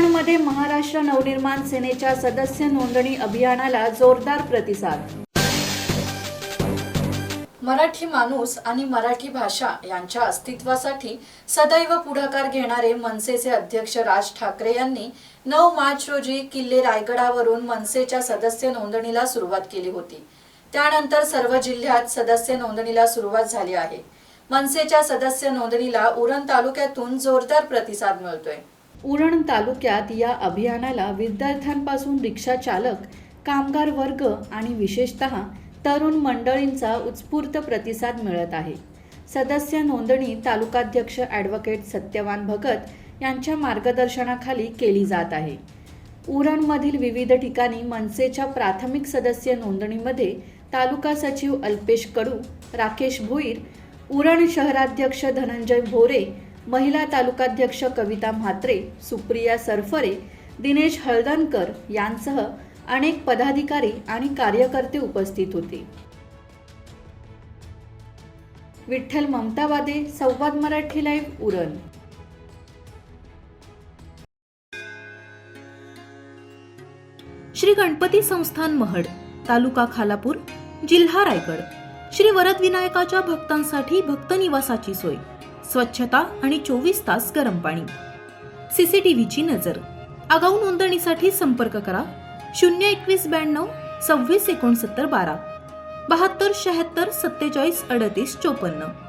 उरणमध्ये महाराष्ट्र नवनिर्माण सेनेच्या सदस्य नोंदणी अभियानाला जोरदार प्रतिसाद। मराठी माणूस आणि मराठी भाषा यांच्या अस्तित्वासाठी सदैव पुढाकार घेणारे मनसेचे अध्यक्ष राज ठाकरे यांनी 9 मार्च रोजी किल्ले रायगडावरून मनसेच्या सदस्य नोंदणीला सुरुवात केली होती। त्यानंतर सर्व जिल्ह्यात सदस्य नोंदणीला सुरुवात झाली आहे। मनसेच्या सदस्य नोंदणीला उरण तालुक्यातून जोरदार प्रतिसाद मिळतोय। उरण तालुक्यात या अभियानाला विद्यार्थ्यांपासून रिक्षा चालक, कामगार वर्ग आणि विशेषतः तरुण मंडळींचा उत्स्फूर्त प्रतिसाद मिळत आहे। सदस्य नोंदणी तालुकाध्यक्ष ॲडव्होकेट सत्यवान भगत यांच्या मार्गदर्शनाखाली केली जात आहे। उरणमधील विविध ठिकाणी मनसेच्या प्राथमिक सदस्य नोंदणीमध्ये तालुका सचिव अल्पेश कडू, राकेश भोईर, उरण शहराध्यक्ष धनंजय भोरे, महिला तालुकाध्यक्ष कविता म्हात्रे, सुप्रिया सरफरे, दिनेश हळदणकर यांसह अनेक पदाधिकारी आणि कार्यकर्ते उपस्थित होते। विठ्ठल ममतावादे, संवाद मराठी लाईव्ह, उरण। श्री गणपती संस्थान महड, तालुका खालापूर, जिल्हा रायगड। श्री वरद विनायकाच्या भक्तांसाठी भक्त निवासाची सोय, स्वच्छता आणि 24 तास गरम पाणी, सीसीटीव्हीची नजर। आगाऊ नोंदणीसाठी संपर्क करा 02192 26 69 12 72 76 47 38 54।